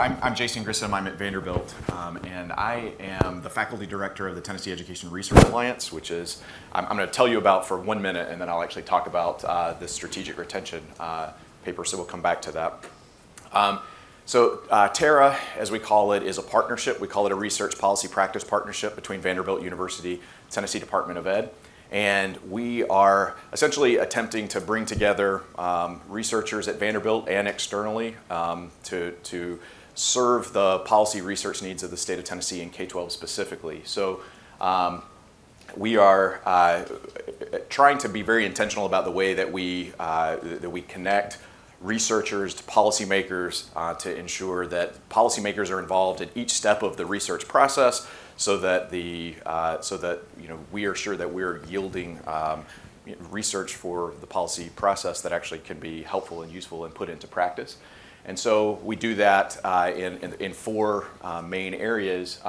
I'm Jason Grissom. I'm at Vanderbilt, and I am the faculty director of the Tennessee Education Research Alliance, which is I'm going to tell you about for 1 minute, and then I'll actually talk about the strategic retention paper. So we'll come back to that. TARA, as we call it, is a partnership. We call it a research policy practice partnership between Vanderbilt University, Tennessee Department of Ed. And we are essentially attempting to bring together researchers at Vanderbilt and externally to serve the policy research needs of the state of Tennessee and K-12 specifically. So we are trying to be very intentional about the way that we connect researchers to policymakers to ensure that policymakers are involved in each step of the research process, so that we are sure that we're yielding research for the policy process that actually can be helpful and useful and put into practice. And so we do that in four main areas.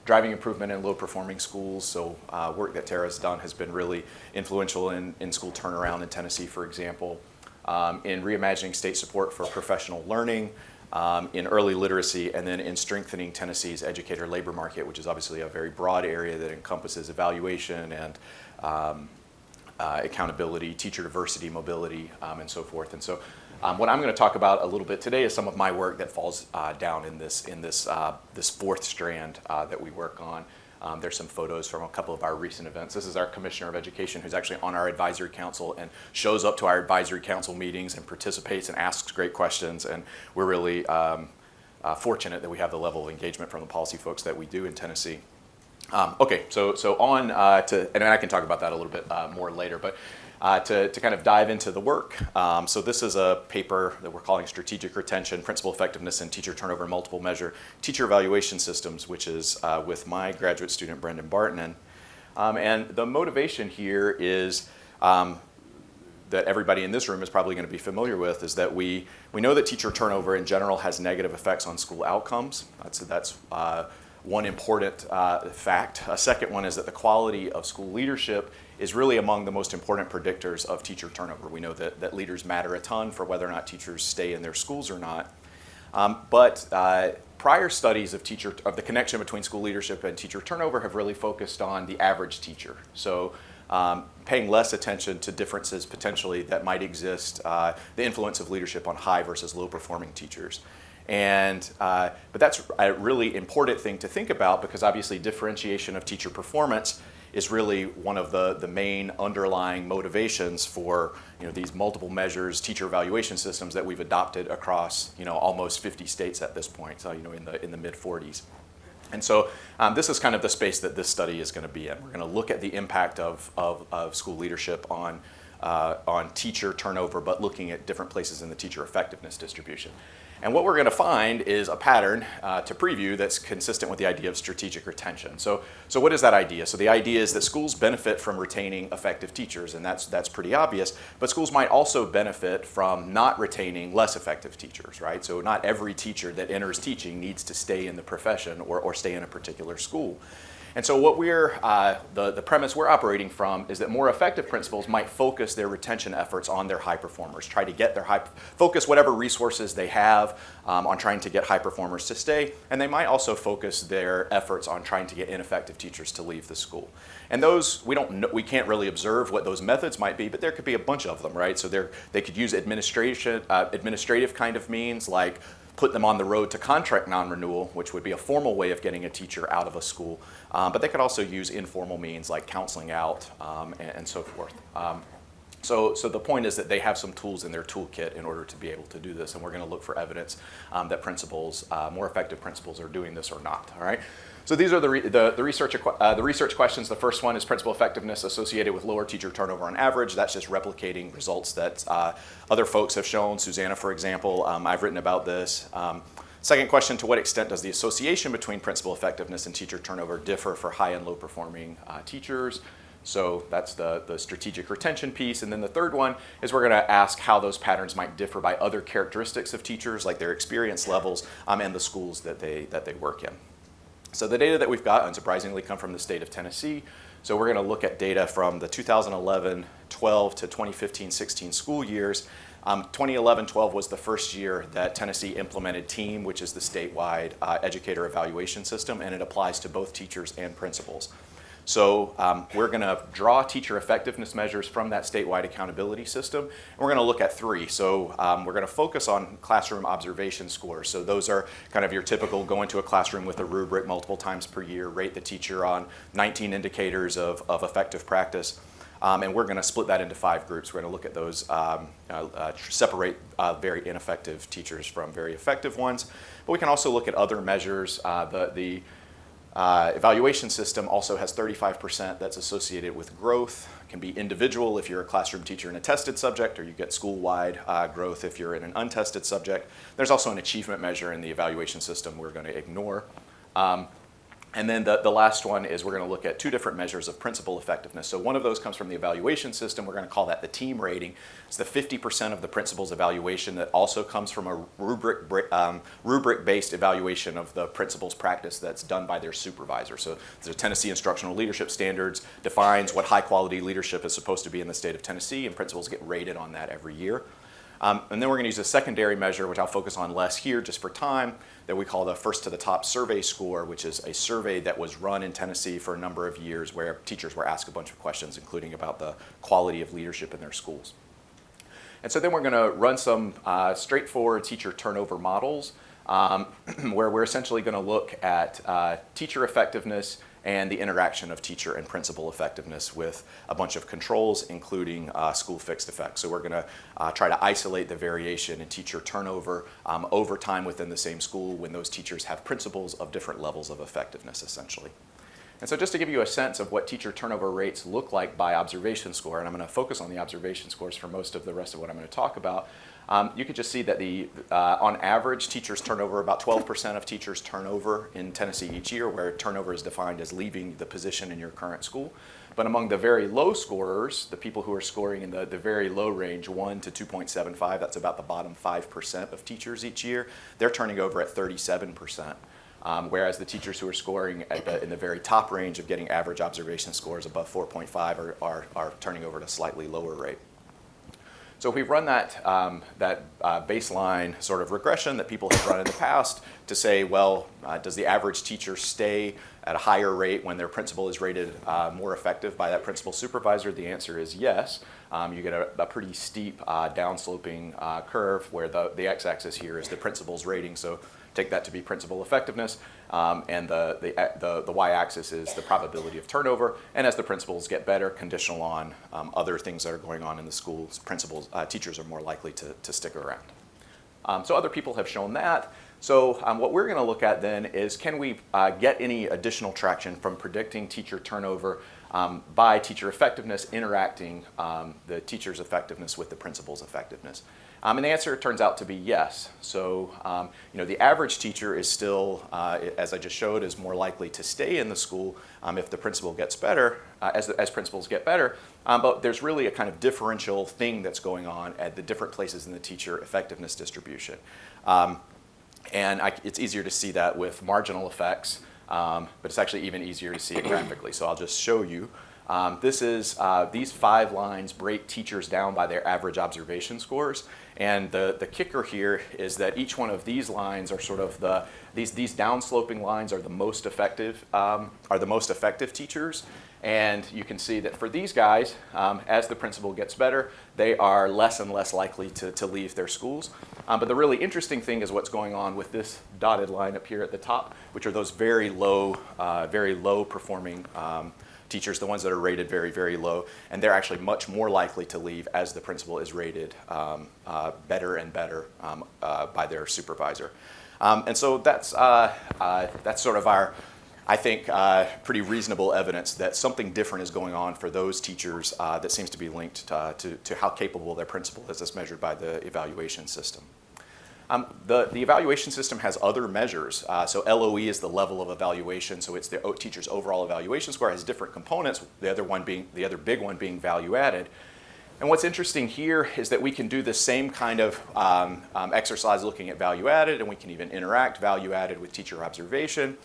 Driving improvement in low-performing schools. So work that Tara has done has been really influential in school turnaround in Tennessee, for example. In reimagining state support for professional learning, in early literacy, and then in strengthening Tennessee's educator labor market, which is obviously a very broad area that encompasses evaluation and accountability, teacher diversity, mobility, and so forth. And so what I'm going to talk about a little bit today is some of my work that falls down in this fourth strand that we work on. There's some photos from a couple of our recent events. This is our Commissioner of Education, who's actually on our advisory council and shows up to our advisory council meetings and participates and asks great questions. And we're really fortunate that we have the level of engagement from the policy folks that we do in Tennessee. Okay, so on to, and I can talk about that a little bit more later, but to kind of dive into the work. So this is a paper that we're calling Strategic Retention, Principal Effectiveness, and Teacher Turnover in Multiple Measure Teacher Evaluation Systems, which is with my graduate student, Brendan Barton. And the motivation here is that everybody in this room is probably going to be familiar with, is that we know that teacher turnover in general has negative effects on school outcomes. That's one important fact. A second one is that the quality of school leadership is really among the most important predictors of teacher turnover. We know that leaders matter a ton for whether or not teachers stay in their schools or not. But prior studies of the connection between school leadership and teacher turnover have really focused on the average teacher. So paying less attention to differences potentially that might exist, the influence of leadership on high versus low performing teachers. But that's a really important thing to think about, because obviously differentiation of teacher performance is really one of the main underlying motivations for these multiple measures teacher evaluation systems that we've adopted across almost 50 states at this point, so in the mid 40s. And so this is kind of the space that this study is going to be in. We're going to look at the impact of school leadership on teacher turnover, but looking at different places in the teacher effectiveness distribution. And what we're going to find is a pattern to preview that's consistent with the idea of strategic retention. So what is that idea? So the idea is that schools benefit from retaining effective teachers, and that's pretty obvious, but schools might also benefit from not retaining less effective teachers, right? So not every teacher that enters teaching needs to stay in the profession or stay in a particular school. And so what the premise we're operating from is that more effective principals might focus their retention efforts on their high performers, try to get focus whatever resources they have on trying to get high performers to stay, and they might also focus their efforts on trying to get ineffective teachers to leave the school. And those, we can't really observe what those methods might be, but there could be a bunch of them, right? So they could use administrative kind of means, like put them on the road to contract non-renewal, which would be a formal way of getting a teacher out of a school. But they could also use informal means like counseling out and so forth. So the point is that they have some tools in their toolkit in order to be able to do this, and we're going to look for evidence that more effective principals are doing this or not. All right. So these are the research questions. The first one is principal effectiveness associated with lower teacher turnover on average. That's just replicating results that other folks have shown. Susanna, for example, I've written about this. Second question, to what extent does the association between principal effectiveness and teacher turnover differ for high and low performing teachers? So that's the strategic retention piece. And then the third one is we're going to ask how those patterns might differ by other characteristics of teachers, like their experience levels and the schools that they work in. So the data that we've got, unsurprisingly, come from the state of Tennessee. So we're going to look at data from the 2011-12 to 2015-16 school years. 2011-12 was the first year that Tennessee implemented TEAM, which is the statewide educator evaluation system, and it applies to both teachers and principals. So we're going to draw teacher effectiveness measures from that statewide accountability system, and we're going to look at three. So we're going to focus on classroom observation scores. So those are kind of your typical go into a classroom with a rubric multiple times per year, rate the teacher on 19 indicators of effective practice. And we're going to split that into 5 groups. We're going to look at those, separate very ineffective teachers from very effective ones. But we can also look at other measures. The evaluation system also has 35% that's associated with growth. It can be individual if you're a classroom teacher in a tested subject, or you get school-wide growth if you're in an untested subject. There's also an achievement measure in the evaluation system we're going to ignore. And then the last one is we're going to look at 2 different measures of principal effectiveness. So one of those comes from the evaluation system. We're going to call that the TEAM rating. It's the 50% of the principal's evaluation that also comes from a rubric-based evaluation of the principal's practice that's done by their supervisor. So the Tennessee Instructional Leadership Standards defines what high-quality leadership is supposed to be in the state of Tennessee, and principals get rated on that every year. And then we're going to use a secondary measure, which I'll focus on less here just for time, that we call the First to the Top survey score, which is a survey that was run in Tennessee for a number of years where teachers were asked a bunch of questions, including about the quality of leadership in their schools. And so then we're going to run some straightforward teacher turnover models where we're essentially going to look at teacher effectiveness and the interaction of teacher and principal effectiveness with a bunch of controls, including school fixed effects. So we're going to try to isolate the variation in teacher turnover over time within the same school when those teachers have principals of different levels of effectiveness, essentially. And so just to give you a sense of what teacher turnover rates look like by observation score, and I'm going to focus on the observation scores for most of the rest of what I'm going to talk about, you can just see that on average, teachers turn over, about 12% of teachers turn over in Tennessee each year, where turnover is defined as leaving the position in your current school. But among the very low scorers, the people who are scoring in the very low range, 1 to 2.75, that's about the bottom 5% of teachers each year, they're turning over at 37%. Whereas the teachers who are scoring in the very top range of getting average observation scores above 4.5 are turning over at a slightly lower rate. So if we run that baseline sort of regression that people have run in the past to say, well, does the average teacher stay at a higher rate when their principal is rated more effective by that principal supervisor? The answer is yes. You get a pretty steep downsloping curve where the x-axis here is the principal's rating. So take that to be principal effectiveness, and the y-axis is the probability of turnover. And as the principals get better, conditional on other things that are going on in the schools, teachers are more likely to stick around. So other people have shown that. So what we're going to look at then is, can we get any additional traction from predicting teacher turnover by teacher effectiveness interacting the teacher's effectiveness with the principal's effectiveness? And the answer turns out to be yes. So the average teacher is still, as I just showed, is more likely to stay in the school if the principal gets better, as principals get better. But there's really a kind of differential thing that's going on at the different places in the teacher effectiveness distribution. And it's easier to see that with marginal effects, but it's actually even easier to see it graphically. So I'll just show you. These 5 lines break teachers down by their average observation scores. And the kicker here is that each one of these lines are sort of these downsloping lines are the most effective teachers. And you can see that for these guys, as the principal gets better, they are less and less likely to leave their schools. But the really interesting thing is what's going on with this dotted line up here at the top, which are those very low performing teachers, the ones that are rated very, very low, and they're actually much more likely to leave as the principal is rated better and better by their supervisor. And so that's sort of our, I think, pretty reasonable evidence that something different is going on for those teachers that seems to be linked to how capable their principal is as measured by the evaluation system. The evaluation system has other measures. So LOE is the level of evaluation. So it's the teacher's overall evaluation score. It has different components. The other big one being value added. And what's interesting here is that we can do the same kind of exercise looking at value added, and we can even interact value added with teacher observation.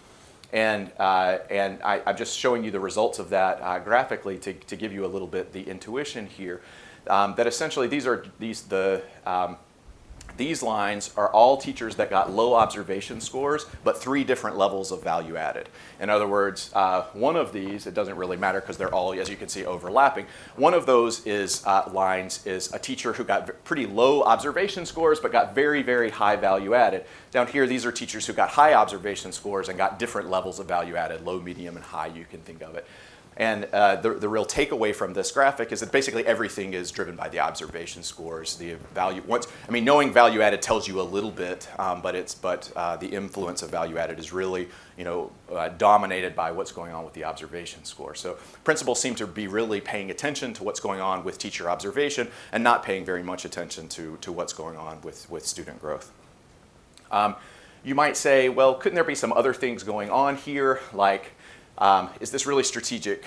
And I'm just showing you the results of that graphically to give you a little bit the intuition here. That essentially the these lines are all teachers that got low observation scores, but 3 different levels of value added. In other words, one of these, it doesn't really matter because they're all, as you can see, overlapping. One of those is lines is a teacher who got pretty low observation scores, but got very, very high value added. Down here, these are teachers who got high observation scores and got different levels of value added, low, medium, and high, you can think of it. And the real takeaway from this graphic is that basically everything is driven by the observation scores. The value, knowing value added tells you a little bit, but the influence of value added is really, dominated by what's going on with the observation score. So principals seem to be really paying attention to what's going on with teacher observation and not paying very much attention to what's going on with student growth. You might say, well, couldn't there be some other things going on here, like is this really strategic?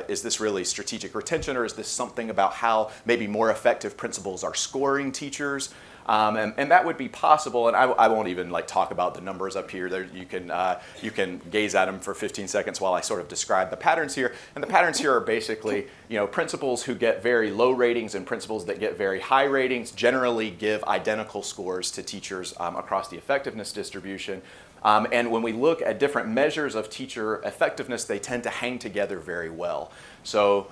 Is this really strategic retention, or is this something about how maybe more effective principals are scoring teachers? And that would be possible, and I won't even talk about the numbers up here. There, you can gaze at them for 15 seconds while I sort of describe the patterns here. And the patterns here are basically, principals who get very low ratings and principals that get very high ratings generally give identical scores to teachers across the effectiveness distribution. And when we look at different measures of teacher effectiveness, they tend to hang together very well. So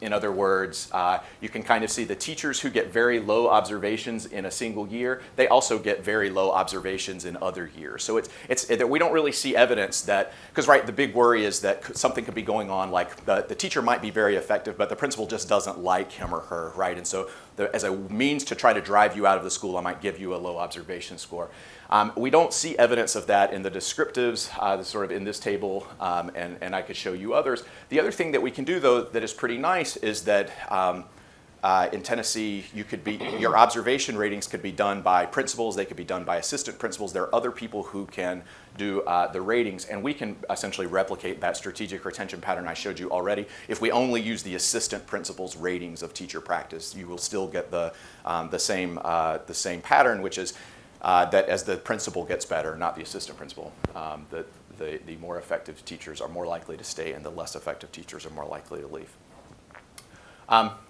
in other words, you can kind of see the teachers who get very low observations in a single year, they also get very low observations in other years. So it's that we don't really see evidence that, because the big worry is that something could be going on, like the teacher might be very effective, but the principal just doesn't like him or her, right? And so as a means to try to drive you out of the school, I might give you a low observation score. We don't see evidence of that in the descriptives, sort of in this table, and I could show you others. The other thing that we can do, though, that is pretty nice is that in Tennessee, your observation ratings could be done by principals, they could be done by assistant principals. There are other people who can do the ratings, and we can essentially replicate that strategic retention pattern I showed you already. If we only use the assistant principal's ratings of teacher practice, you will still get the same pattern, which is that as the principal gets better, not the assistant principal, the more effective teachers are more likely to stay and the less effective teachers are more likely to leave.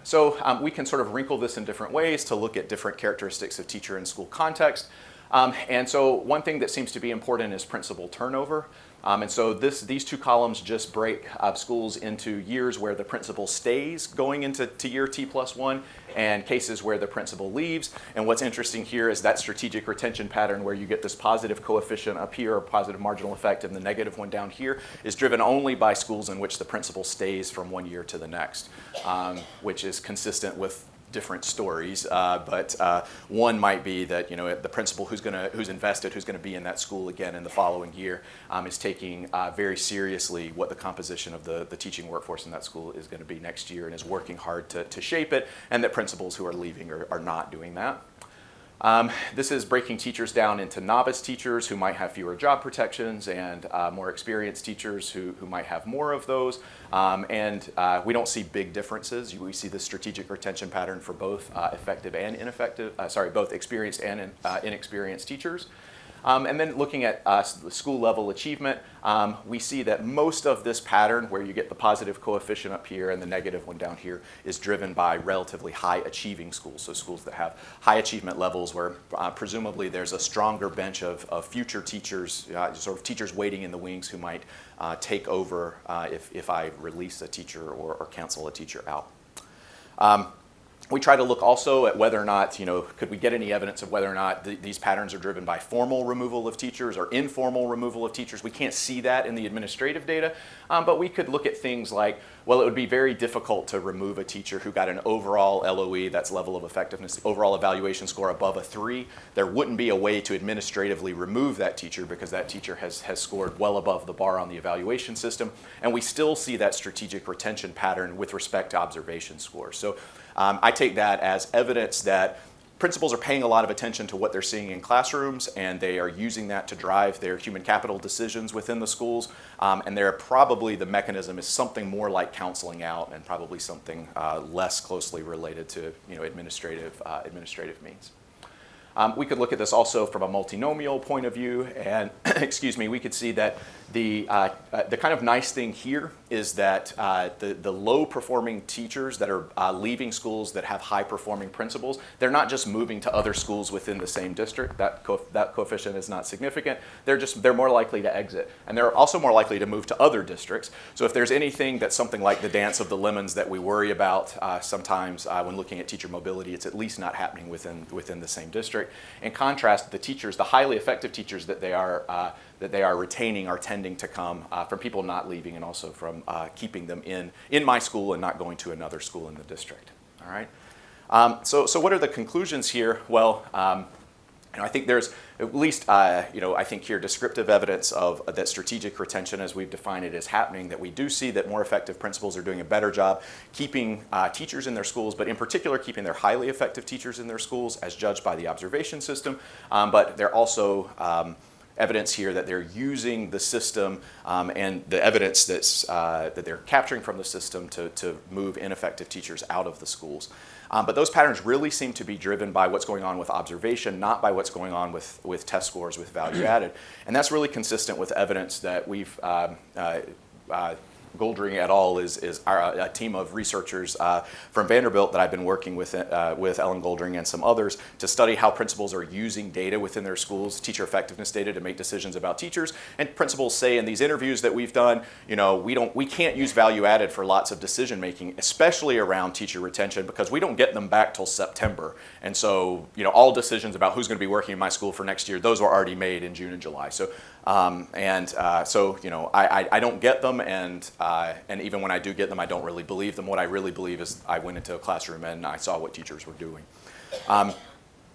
So we can sort of wrinkle this in different ways to look at different characteristics of teacher and school context. And so one thing that seems to be important is principal turnover. And so these 2 columns just break schools into years where the principal stays going into year T+1 and cases where the principal leaves. And what's interesting here is that strategic retention pattern where you get this positive coefficient up here, or positive marginal effect, and the negative one down here is driven only by schools in which the principal stays from one year to the next, which is consistent with different stories, but one might be that the principal who's invested, who's going to be in that school again in the following year, is taking very seriously what the composition of the teaching workforce in that school is going to be next year and is working hard to shape it, and that principals who are leaving are not doing that. This is breaking teachers down into novice teachers who might have fewer job protections and more experienced teachers who might have more of those. And we don't see big differences. We see the strategic retention pattern for both effective and ineffective, both experienced and inexperienced teachers. And then looking at the school level achievement, we see that most of this pattern where you get the positive coefficient up here and the negative one down here is driven by relatively high achieving schools. So schools that have high achievement levels where presumably there's a stronger bench of future teachers, sort of teachers waiting in the wings who might take over if I release a teacher or cancel a teacher out. We try to look also at whether or not, could we get any evidence of whether or not these patterns are driven by formal removal of teachers or informal removal of teachers. We can't see that in the administrative data, but we could look at things like, well, it would be very difficult to remove a teacher who got an overall LOE, that's level of effectiveness, overall evaluation score above a 3. There wouldn't be a way to administratively remove that teacher because that teacher has scored well above the bar on the evaluation system, and we still see that strategic retention pattern with respect to observation scores. So I take that as evidence that principals are paying a lot of attention to what they're seeing in classrooms, and they are using that to drive their human capital decisions within the schools. And they're probably, the mechanism is something more like counseling out and probably something less closely related to administrative means. We could look at this also from a multinomial point of view, and excuse me, we could see that the kind of nice thing here is that the low-performing teachers that are leaving schools that have high-performing principals, they're not just moving to other schools within the same district. That coefficient is not significant. They're more likely to exit, and they're also more likely to move to other districts. So if there's anything that's something like the dance of the lemons that we worry about sometimes when looking at teacher mobility, it's at least not happening within the same district. In contrast, the teachers, the highly effective teachers that they are retaining are tending to come from people not leaving and also from keeping them in my school and not going to another school in the district. All right. So what are the conclusions here? Well, I think there's at least, I think here descriptive evidence of that strategic retention as we've defined it is happening, that we do see that more effective principals are doing a better job keeping teachers in their schools, but in particular keeping their highly effective teachers in their schools as judged by the observation system. But they're also evidence here that they're using the system and the evidence that they're capturing from the system to move ineffective teachers out of the schools. But those patterns really seem to be driven by what's going on with observation, not by what's going on with test scores with value added. And that's really consistent with evidence that we've Goldring et al. is a team of researchers from Vanderbilt that I've been working with Ellen Goldring and some others to study how principals are using data within their schools, teacher effectiveness data, to make decisions about teachers. And principals say in these interviews that we've done, we can't use value added for lots of decision making, especially around teacher retention, because we don't get them back till September. And so, all decisions about who's going to be working in my school for next year, those were already made in June and July. So, I don't get them, and even when I do get them, I don't really believe them. What I really believe is I went into a classroom and I saw what teachers were doing.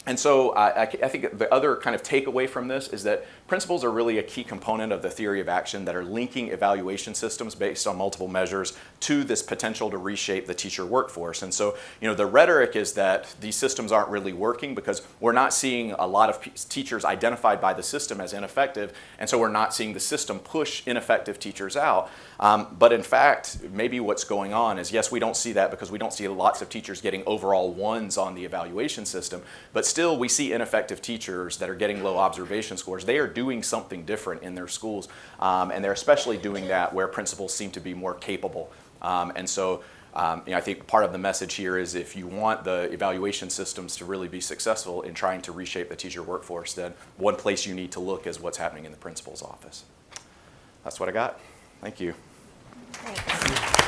And so I think the other kind of takeaway from this is that principals are really a key component of the theory of action that are linking evaluation systems based on multiple measures to this potential to reshape the teacher workforce. And so, the rhetoric is that these systems aren't really working because we're not seeing a lot of teachers identified by the system as ineffective, and so we're not seeing the system push ineffective teachers out. But in fact, maybe what's going on is, yes, we don't see that because we don't see lots of teachers getting overall ones on the evaluation system, but still we see ineffective teachers that are getting low observation scores. They are doing something different in their schools, and they're especially doing that where principals seem to be more capable. And so I think part of the message here is if you want the evaluation systems to really be successful in trying to reshape the teacher workforce, then one place you need to look is what's happening in the principal's office. That's what I got. Thank you. Thanks.